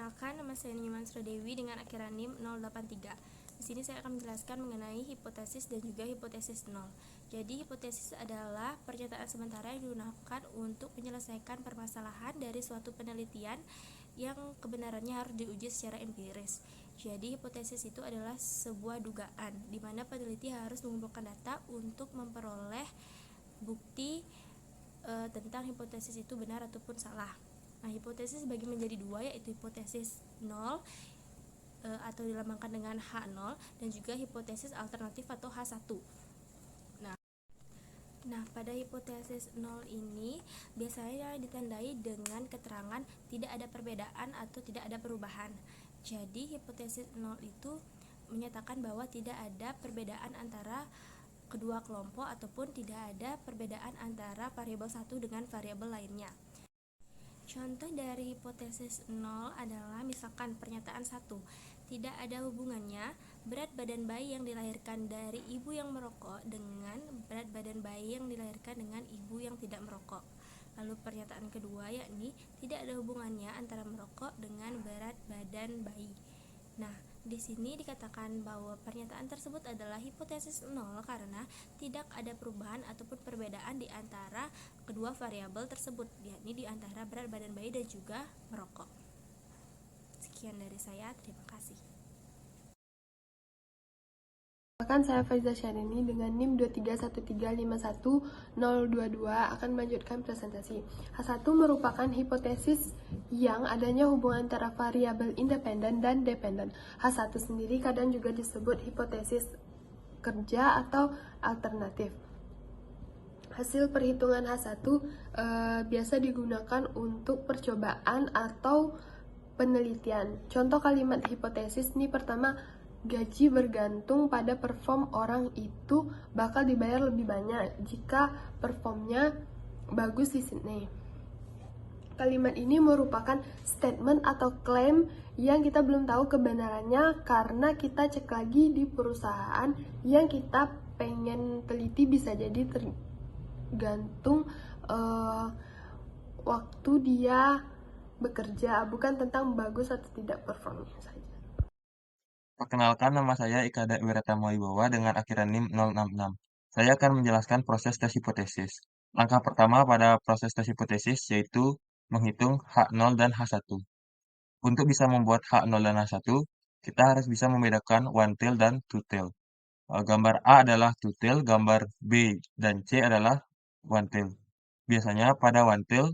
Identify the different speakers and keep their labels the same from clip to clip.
Speaker 1: Perkenalkan, nama saya Nyoman Sudewi dengan akhiran NIM 083. Di sini saya akan menjelaskan mengenai hipotesis dan juga hipotesis nol. Jadi, hipotesis adalah pernyataan sementara yang digunakan untuk menyelesaikan permasalahan dari suatu penelitian yang kebenarannya harus diuji secara empiris. Jadi, hipotesis itu adalah sebuah dugaan di mana peneliti harus mengumpulkan data untuk memperoleh bukti tentang hipotesis itu benar ataupun salah. Nah, hipotesis dibagi menjadi dua, yaitu hipotesis nol atau dilambangkan dengan H0 dan juga hipotesis alternatif atau H1. Nah, pada hipotesis nol ini biasanya ditandai dengan keterangan tidak ada perbedaan atau tidak ada perubahan. Jadi, hipotesis nol itu menyatakan bahwa tidak ada perbedaan antara kedua kelompok ataupun tidak ada perbedaan antara variabel satu dengan variabel lainnya. Contoh dari hipotesis nol adalah misalkan pernyataan 1, tidak ada hubungannya berat badan bayi yang dilahirkan dari ibu yang merokok dengan berat badan bayi yang dilahirkan dengan ibu yang tidak merokok. Lalu pernyataan kedua yakni tidak ada hubungannya antara merokok dengan berat badan bayi. Nah, di sini dikatakan bahwa pernyataan tersebut adalah hipotesis nol karena tidak ada perubahan ataupun perbedaan di antara kedua variabel tersebut, yakni di antara berat badan bayi dan juga merokok. Sekian dari saya, terima kasih.
Speaker 2: Perkenalkan, saya Faiza Syahrini dengan NIM 231351022 akan melanjutkan presentasi. H1 merupakan hipotesis yang adanya hubungan antara variabel independen dan dependen. H1 sendiri kadang juga disebut hipotesis kerja atau alternatif. Hasil perhitungan H1 biasa digunakan untuk percobaan atau penelitian. Contoh kalimat hipotesis ini pertama, gaji bergantung pada perform orang itu bakal dibayar lebih banyak jika performnya bagus di sini. Kalimat ini merupakan statement atau klaim yang kita belum tahu kebenarannya karena kita cek lagi di perusahaan yang kita pengen teliti, bisa jadi tergantung waktu dia bekerja, bukan tentang bagus atau tidak performnya saja.
Speaker 3: Perkenalkan, nama saya Ikada Wiratama Wibowa dengan akhiran NIM 066. Saya akan menjelaskan proses tes hipotesis. Langkah pertama pada proses tes hipotesis yaitu menghitung H0 dan H1. Untuk bisa membuat H0 dan H1, kita harus bisa membedakan one tail dan two tail. Gambar A adalah two tail, gambar B dan C adalah one tail. Biasanya pada one tail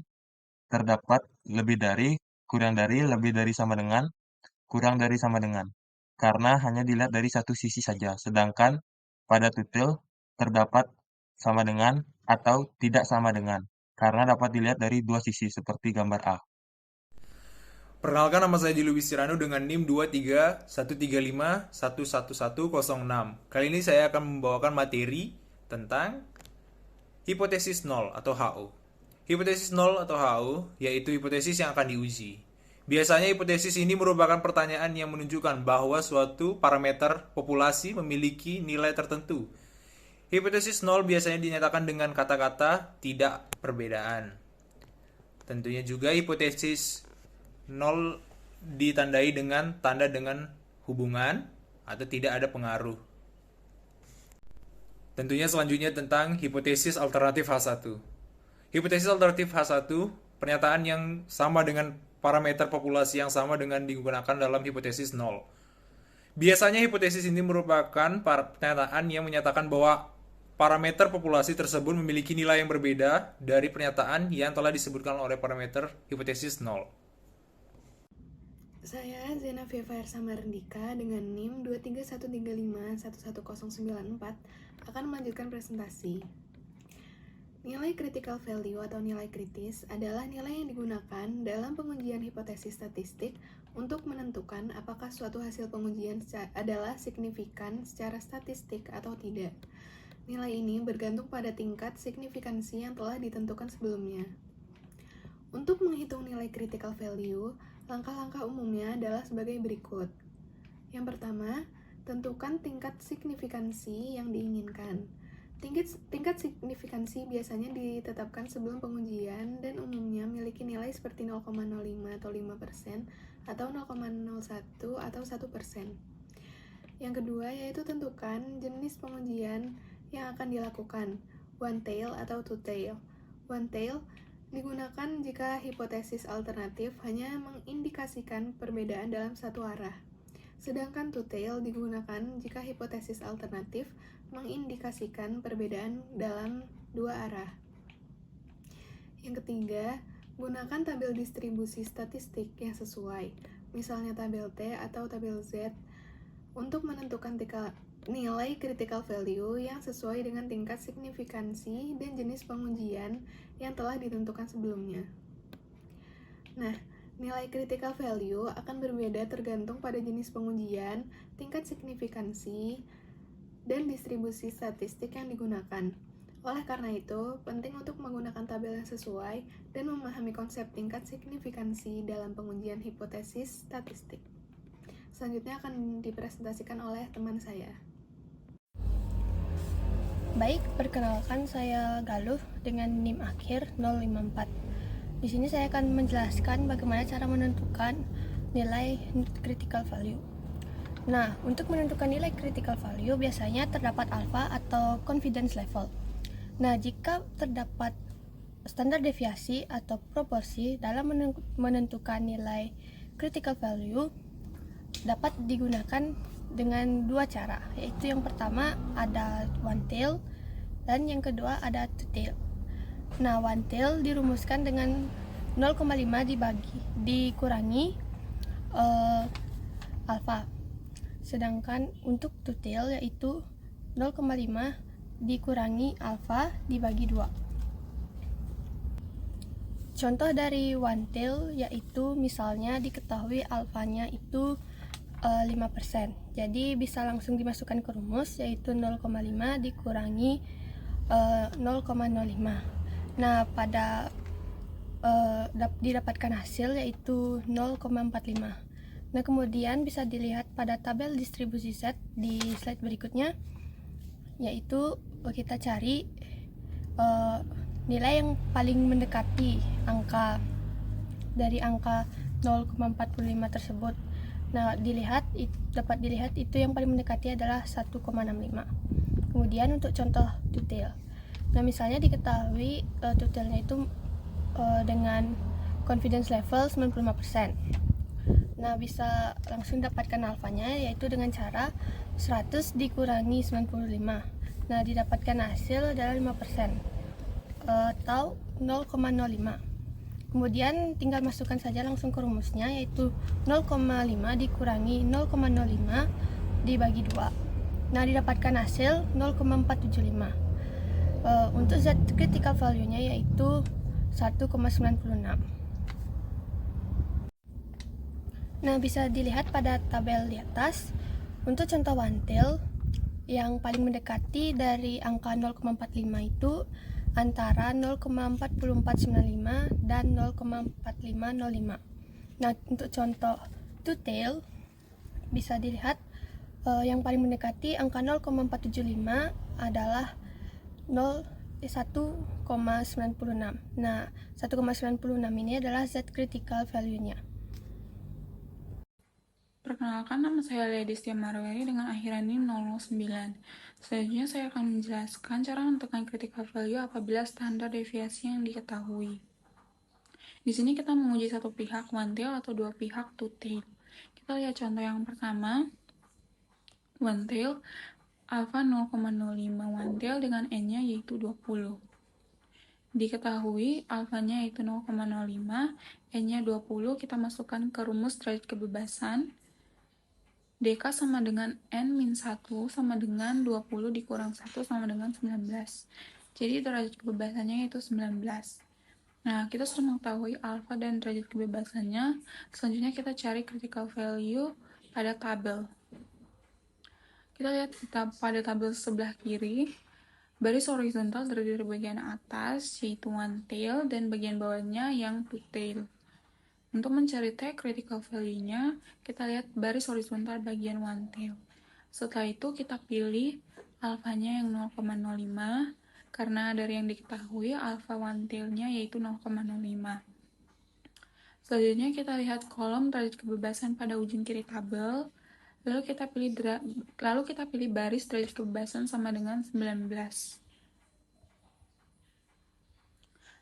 Speaker 3: terdapat lebih dari, kurang dari, lebih dari sama dengan, kurang dari sama dengan, karena hanya dilihat dari satu sisi saja, sedangkan pada tutil terdapat sama dengan atau tidak sama dengan, karena dapat dilihat dari dua sisi seperti gambar A.
Speaker 4: Perkenalkan, nama saya Dilubis Sirano dengan NIM 23135111106. Kali ini saya akan membawakan materi tentang hipotesis nol atau HO. Hipotesis nol atau HO yaitu hipotesis yang akan diuji. Biasanya hipotesis ini merupakan pertanyaan yang menunjukkan bahwa suatu parameter populasi memiliki nilai tertentu. Hipotesis nol biasanya dinyatakan dengan kata-kata tidak perbedaan. Tentunya juga hipotesis nol ditandai dengan tanda dengan hubungan atau tidak ada pengaruh. Tentunya selanjutnya tentang hipotesis alternatif H1. Hipotesis alternatif H1, pernyataan yang sama dengan parameter populasi yang sama dengan digunakan dalam hipotesis nol. Biasanya hipotesis ini merupakan pernyataan yang menyatakan bahwa parameter populasi tersebut memiliki nilai yang berbeda dari pernyataan yang telah disebutkan oleh parameter hipotesis nol.
Speaker 5: Saya Zena Fiafayar Samarendika dengan NIM 23135111094 akan melanjutkan presentasi. Nilai critical value atau nilai kritis adalah nilai yang digunakan dalam pengujian hipotesis statistik untuk menentukan apakah suatu hasil pengujian adalah signifikan secara statistik atau tidak. Nilai ini bergantung pada tingkat signifikansi yang telah ditentukan sebelumnya. Untuk menghitung nilai critical value, langkah-langkah umumnya adalah sebagai berikut. Yang pertama, tentukan tingkat signifikansi yang diinginkan. Tingkat signifikansi biasanya ditetapkan sebelum pengujian dan umumnya memiliki nilai seperti 0,05 atau 5% atau 0,01 atau 1%. Yang kedua yaitu tentukan jenis pengujian yang akan dilakukan, one tail atau two tail. One tail digunakan jika hipotesis alternatif hanya mengindikasikan perbedaan dalam satu arah. Sedangkan two tail digunakan jika hipotesis alternatif mengindikasikan perbedaan dalam dua arah. Yang ketiga, gunakan tabel distribusi statistik yang sesuai, misalnya tabel T atau tabel Z, untuk menentukan nilai critical value yang sesuai dengan tingkat signifikansi dan jenis pengujian yang telah ditentukan sebelumnya. Nah, nilai critical value akan berbeda tergantung pada jenis pengujian, tingkat signifikansi, dan distribusi statistik yang digunakan. Oleh karena itu, penting untuk menggunakan tabel yang sesuai dan memahami konsep tingkat signifikansi dalam pengujian hipotesis statistik. Selanjutnya akan dipresentasikan oleh teman saya.
Speaker 6: Baik, perkenalkan saya Galuh dengan NIM akhir 054. Di sini saya akan menjelaskan bagaimana cara menentukan nilai critical value. Nah, untuk menentukan nilai critical value biasanya terdapat alpha atau confidence level. Nah, jika terdapat standar deviasi atau proporsi dalam menentukan nilai critical value dapat digunakan dengan dua cara, yaitu yang pertama ada one tail dan yang kedua ada two tail. Nah, one tail dirumuskan dengan 0,5 dikurangi alpha. Sedangkan untuk two tail yaitu 0,5 dikurangi alpha dibagi 2. Contoh dari one tail yaitu misalnya diketahui alfanya itu 5%. Jadi bisa langsung dimasukkan ke rumus yaitu 0,5 dikurangi 0,05. Nah, pada didapatkan hasil yaitu 0,45. Nah, kemudian bisa dilihat pada tabel distribusi Z di slide berikutnya, yaitu kita cari nilai yang paling mendekati dari angka 0,45 tersebut. Nah, dapat dilihat itu yang paling mendekati adalah 1,65. Kemudian untuk contoh two tail. Nah, misalnya diketahui two tailnya itu dengan confidence level 95%. Nah, bisa langsung dapatkan alfanya yaitu dengan cara 100 dikurangi 95. Nah, didapatkan hasil adalah 5%. Atau 0,05. Kemudian tinggal masukkan saja langsung ke rumusnya yaitu 0,5 dikurangi 0,05 dibagi 2. Nah, didapatkan hasil 0,475. Untuk Z critical value-nya yaitu 1,96. Nah, bisa dilihat pada tabel di atas. Untuk contoh one tail yang paling mendekati dari angka 0,45 itu antara 0,4495 dan 0,4505. Nah, untuk contoh two tail bisa dilihat yang paling mendekati angka 0,475 adalah 1,96. Nah, 1,96 ini adalah Z critical value-nya.
Speaker 7: Perkenalkan, nama saya Ledistia Marwari dengan akhiran NIM 009. Selanjutnya saya akan menjelaskan cara menentukan critical value apabila standar deviasi yang diketahui. Di sini kita menguji satu pihak one tail atau dua pihak two tail. Kita lihat contoh yang pertama, one tail, alpha 0,05 one tail dengan n-nya yaitu 20. Diketahui alfanya yaitu 0,05, n-nya 20, kita masukkan ke rumus derajat kebebasan. dk sama dengan n-1 sama dengan 20 dikurang 1 sama dengan 19. Jadi derajat kebebasannya yaitu 19. Nah, kita sudah mengetahui alfa dan derajat kebebasannya. Selanjutnya kita cari critical value pada tabel. Kita lihat pada tabel sebelah kiri, baris horizontal dari bagian atas yaitu one tail dan bagian bawahnya yang two tail. Untuk mencari T critical value-nya, kita lihat baris horizontal bagian one tail. Setelah itu kita pilih alfanya yang 0,05, karena dari yang diketahui alfa one tail-nya yaitu 0,05. Selanjutnya kita lihat kolom derajat kebebasan pada ujung kiri tabel, lalu kita pilih baris derajat kebebasan sama dengan 19.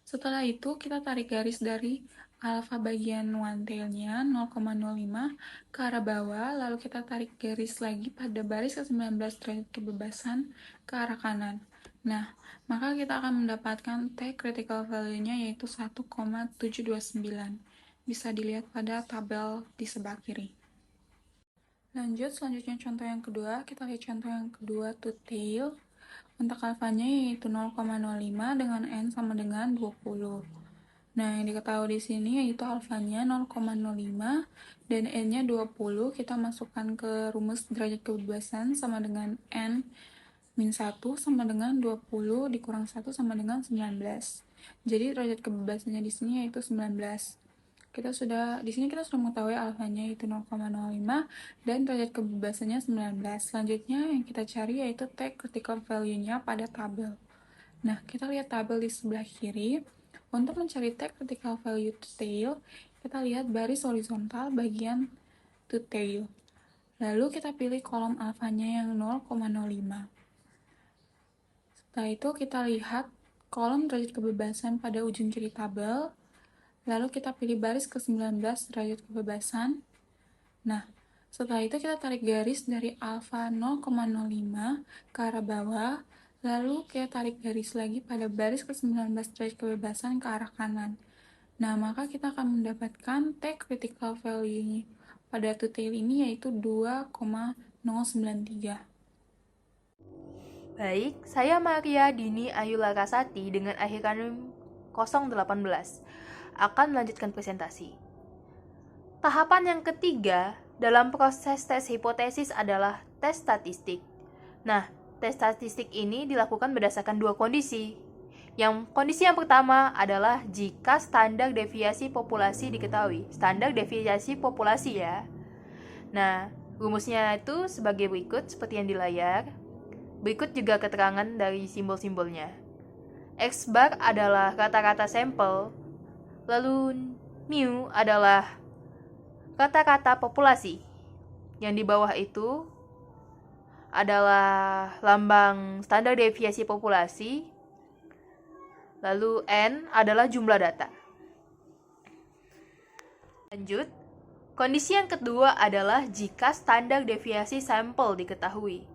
Speaker 7: Setelah itu kita tarik garis dari alfa bagian one tail-nya 0,05 ke arah bawah, lalu kita tarik garis lagi pada baris ke-19 derajat kebebasan ke arah kanan. Nah, maka kita akan mendapatkan T critical value-nya yaitu 1,729. Bisa dilihat pada tabel di sebelah kiri. Selanjutnya contoh yang kedua, kita lihat contoh yang kedua to tail. Untuk alfanya yaitu 0,05 dengan n sama dengan 20. Nah, yang diketahui di sini yaitu alfanya 0,05 dan n-nya 20. Kita masukkan ke rumus derajat kebebasan sama dengan n min 1 sama dengan 20 dikurang 1 sama dengan 19. Jadi derajat kebebasannya di sini yaitu 19. Di sini kita sudah mengetahui alfanya yaitu 0,05 dan derajat kebebasannya 19. Selanjutnya yang kita cari yaitu T critical value-nya pada tabel. Nah, kita lihat tabel di sebelah kiri. Untuk mencari T critical value to tail, kita lihat baris horizontal bagian to tail. Lalu kita pilih kolom alfanya yang 0,05. Setelah itu kita lihat kolom derajat kebebasan pada ujung kiri tabel, lalu kita pilih baris ke-19 derajat kebebasan. Nah, setelah itu kita tarik garis dari alfa 0,05 ke arah bawah, lalu kita tarik garis lagi pada baris ke-19 derajat kebebasan ke arah kanan. Nah, maka kita akan mendapatkan T critical value pada to tail ini yaitu 2,093.
Speaker 8: Baik, saya Maria Dini Ayu Larasati dengan akhiran 018 akan melanjutkan presentasi. Tahapan yang ketiga dalam proses tes hipotesis adalah tes statistik. Nah, tes statistik ini dilakukan berdasarkan dua kondisi. Kondisi yang pertama adalah jika standar deviasi populasi diketahui. Standar deviasi populasi ya. Nah, rumusnya itu sebagai berikut seperti yang di layar. Berikut juga keterangan dari simbol-simbolnya. X bar adalah rata-rata sampel, lalu mu adalah rata-rata populasi. Yang di bawah itu adalah lambang standar deviasi populasi, lalu n adalah jumlah data. Lanjut, kondisi yang kedua adalah jika standar deviasi sampel diketahui.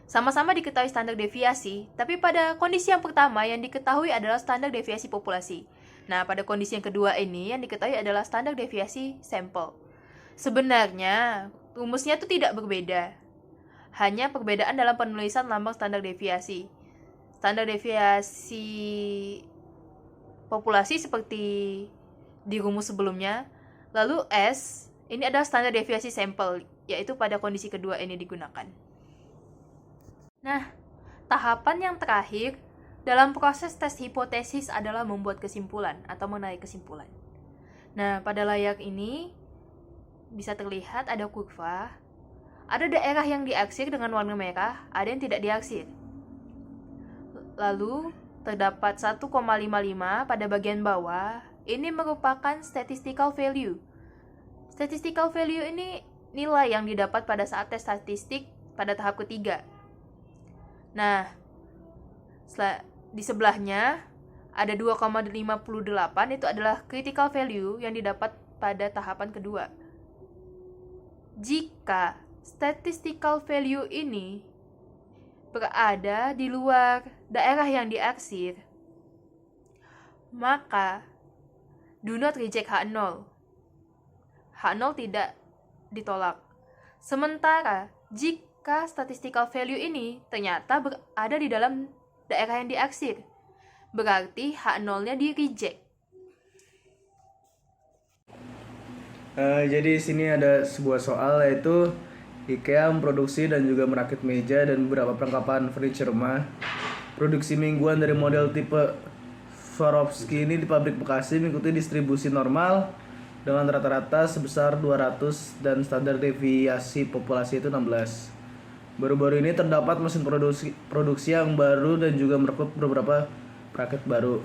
Speaker 8: Sama-sama diketahui standar deviasi, tapi pada kondisi yang pertama yang diketahui adalah standar deviasi populasi. Nah, pada kondisi yang kedua ini yang diketahui adalah standar deviasi sampel. Sebenarnya, rumusnya itu tidak berbeda. Hanya perbedaan dalam penulisan lambang standar deviasi. Standar deviasi populasi seperti di rumus sebelumnya. Lalu S, ini adalah standar deviasi sampel, yaitu pada kondisi kedua ini digunakan. Nah, tahapan yang terakhir dalam proses tes hipotesis adalah membuat kesimpulan atau menarik kesimpulan. Nah, pada layar ini bisa terlihat ada kurva, ada daerah yang diarsir dengan warna merah, ada yang tidak diarsir. Lalu, terdapat 1,55 pada bagian bawah, ini merupakan statistical value. Statistical value ini nilai yang didapat pada saat tes statistik pada tahap ketiga. Nah, di sebelahnya ada 2,58, itu adalah critical value yang didapat pada tahapan kedua. Jika statistical value ini berada di luar daerah yang diarsir, maka do not reject H0. H0 tidak ditolak. Sementara jika statistical value ini ternyata berada di dalam daerah yang diarsir, berarti H0-nya di-reject.
Speaker 9: Jadi di sini ada sebuah soal, yaitu IKEA memproduksi dan juga merakit meja dan beberapa perlengkapan furniture rumah. Produksi mingguan dari model tipe Swarovski ini di pabrik Bekasi mengikuti distribusi normal dengan rata-rata sebesar 200 dan standar deviasi populasi itu 16. Baru-baru ini terdapat mesin produksi yang baru dan juga merekrut beberapa perakit baru.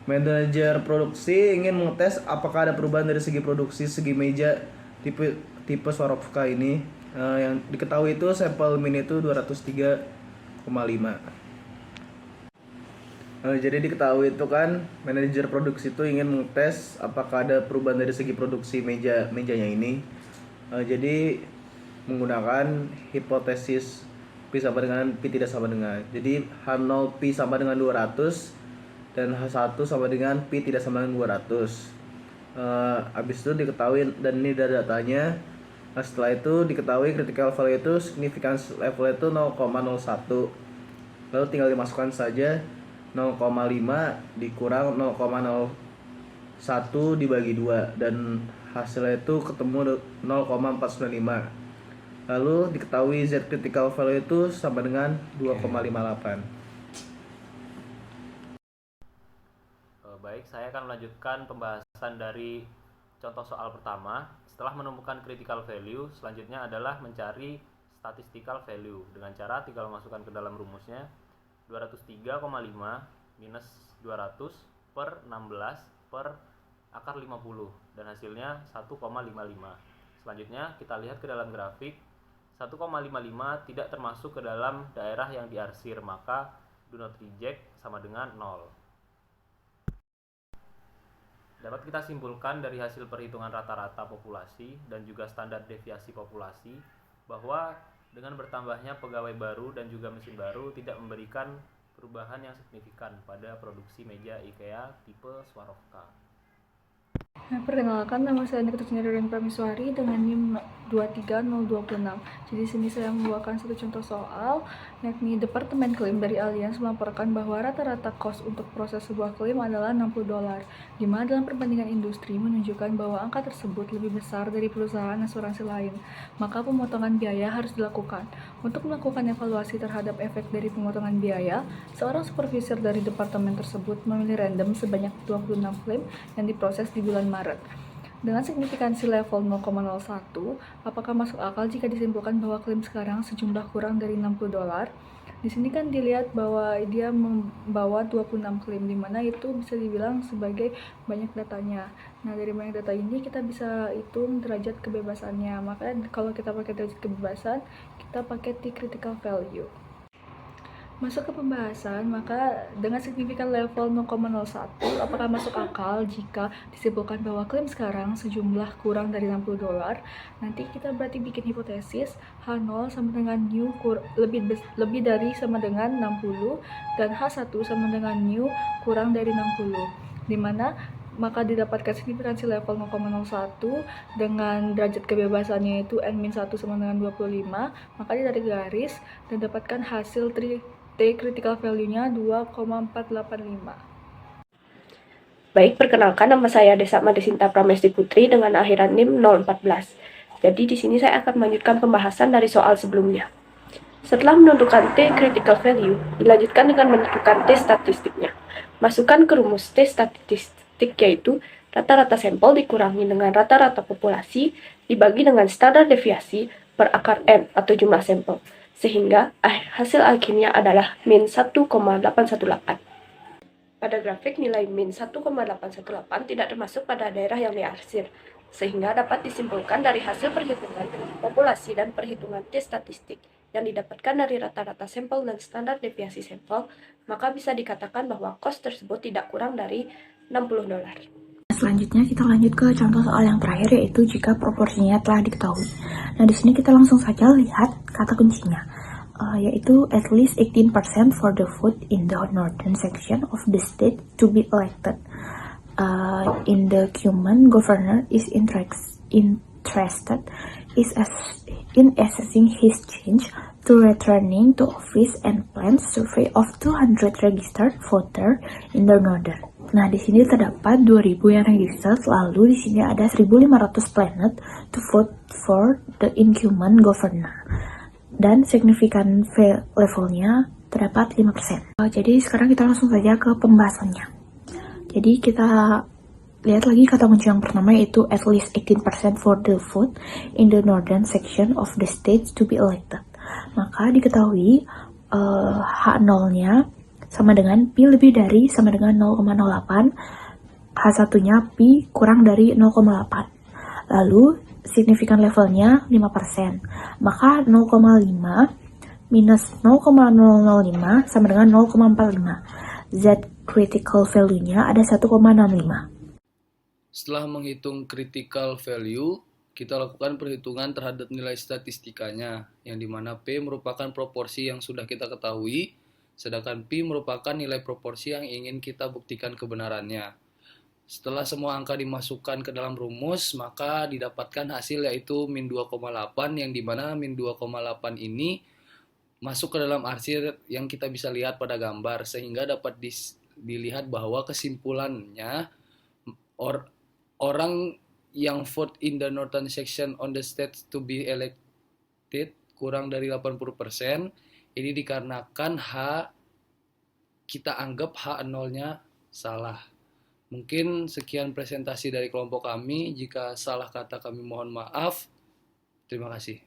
Speaker 9: Manajer produksi ingin mengetes apakah ada perubahan dari segi produksi segi meja tipe Swarovska ini. Yang diketahui itu sampel min itu 203,5. Jadi diketahui itu kan manajer produksi itu ingin mengetes apakah ada perubahan dari segi produksi mejanya ini. Jadi menggunakan hipotesis P sama dengan P tidak sama dengan. Jadi H0 P sama dengan 200 dan H1 sama dengan P tidak sama dengan 200. Habis itu diketahui dan ini ada datanya. Nah, setelah itu diketahui critical value itu significance level itu 0,01. Lalu tinggal dimasukkan saja 0,5 dikurang 0,01 dibagi 2 dan hasilnya itu ketemu 0,495. Lalu diketahui Z critical value itu sama dengan 2,58.
Speaker 10: Baik, saya akan melanjutkan pembahasan dari contoh soal pertama. Setelah menemukan critical value, selanjutnya adalah mencari statistical value dengan cara tinggal masukkan ke dalam rumusnya 203,5 minus 200 per 16 per akar 50 dan hasilnya 1,55. Selanjutnya kita lihat ke dalam grafik. 1,55 tidak termasuk ke dalam daerah yang diarsir, maka do not reject sama dengan 0. Dapat kita simpulkan dari hasil perhitungan rata-rata populasi dan juga standar deviasi populasi bahwa dengan bertambahnya pegawai baru dan juga mesin baru tidak memberikan perubahan yang signifikan pada produksi meja IKEA tipe Swarovska.
Speaker 11: Perkenalkan, nama saya Nikita Sendirian Prameswari dengan NIM 23026. Jadi sini saya membawakan satu contoh soal, yakni Departemen Klaim dari Allianz melaporkan bahwa rata-rata kos untuk proses sebuah klaim adalah $60, di mana dalam perbandingan industri menunjukkan bahwa angka tersebut lebih besar dari perusahaan asuransi lain, maka pemotongan biaya harus dilakukan. Untuk melakukan evaluasi terhadap efek dari pemotongan biaya, seorang supervisor dari departemen tersebut memilih random sebanyak 26 klaim yang diproses di bulan Maret. Dengan signifikansi level 0,01, apakah masuk akal jika disimpulkan bahwa klaim sekarang sejumlah kurang dari $60? Di sini kan dilihat bahwa dia membawa 26 klaim, di mana itu bisa dibilang sebagai banyak datanya. Nah, dari banyak data ini kita bisa hitung derajat kebebasannya. Maka kalau kita pakai derajat kebebasan, kita pakai T critical value. Masuk ke pembahasan, maka dengan signifikan level 0,01, apakah masuk akal jika disimpulkan bahwa klaim sekarang sejumlah kurang dari $60? Nanti kita berarti bikin hipotesis H0 sama dengan new lebih dari sama dengan 60 dan H1 sama dengan new kurang dari 60, dimana maka didapatkan signifikansi level 0,01 dengan derajat kebebasannya itu N-1 sama dengan 25, maka ditarik garis dan dapatkan hasil T critical value-nya 2,485.
Speaker 12: Baik, perkenalkan, nama saya Desa Madesinta Pramesti Putri dengan akhiran NIM 014. Jadi di sini saya akan melanjutkan pembahasan dari soal sebelumnya. Setelah menentukan T critical value, dilanjutkan dengan menentukan T statistiknya. Masukkan ke rumus T statistik yaitu rata-rata sampel dikurangi dengan rata-rata populasi dibagi dengan standar deviasi per akar N atau jumlah sampel, sehingga hasil akhirnya adalah min 1,818. Pada grafik, nilai min 1,818 tidak termasuk pada daerah yang diarsir, sehingga dapat disimpulkan dari hasil perhitungan populasi dan perhitungan T statistik yang didapatkan dari rata-rata sampel dan standar deviasi sampel, maka bisa dikatakan bahwa kos tersebut tidak kurang dari $60.
Speaker 13: Selanjutnya kita lanjut ke contoh soal yang terakhir, yaitu jika proporsinya telah diketahui. Nah, di sini kita langsung saja lihat kata kuncinya, yaitu at least 18% for the vote in the northern section of the state to be elected. In the incumbent governor is interested in assessing his change to returning to office and plans survey of 200 registered voter in the northern. Nah, di sini terdapat 2.000 yang register, lalu di sini ada 1.500 planned to vote for the incumbent governor. Dan signifikan levelnya terdapat 5%. Jadi sekarang kita langsung saja ke pembahasannya. Jadi kita lihat lagi kata kunci yang pertama, yaitu at least 18% for the vote in the northern section of the state to be elected. Maka diketahui H0-nya sama dengan pi lebih dari sama dengan 0,08, H1-nya pi kurang dari 0,8. Lalu signifikan levelnya 5%. Maka 0,5 minus 0,005 sama dengan 0,45. Z critical value-nya ada 1,65.
Speaker 9: Setelah menghitung critical value, kita lakukan perhitungan terhadap nilai statistikanya, yang dimana P merupakan proporsi yang sudah kita ketahui, sedangkan P merupakan nilai proporsi yang ingin kita buktikan kebenarannya. Setelah semua angka dimasukkan ke dalam rumus, maka didapatkan hasil yaitu min 2,8, yang dimana min 2,8 ini masuk ke dalam arsir yang kita bisa lihat pada gambar, sehingga dapat dilihat bahwa kesimpulannya orang yang vote in the northern section on the state to be elected kurang dari 80%. Ini dikarenakan kita anggap H0-nya salah. Mungkin sekian presentasi dari kelompok kami. Jika salah kata kami mohon maaf. Terima kasih.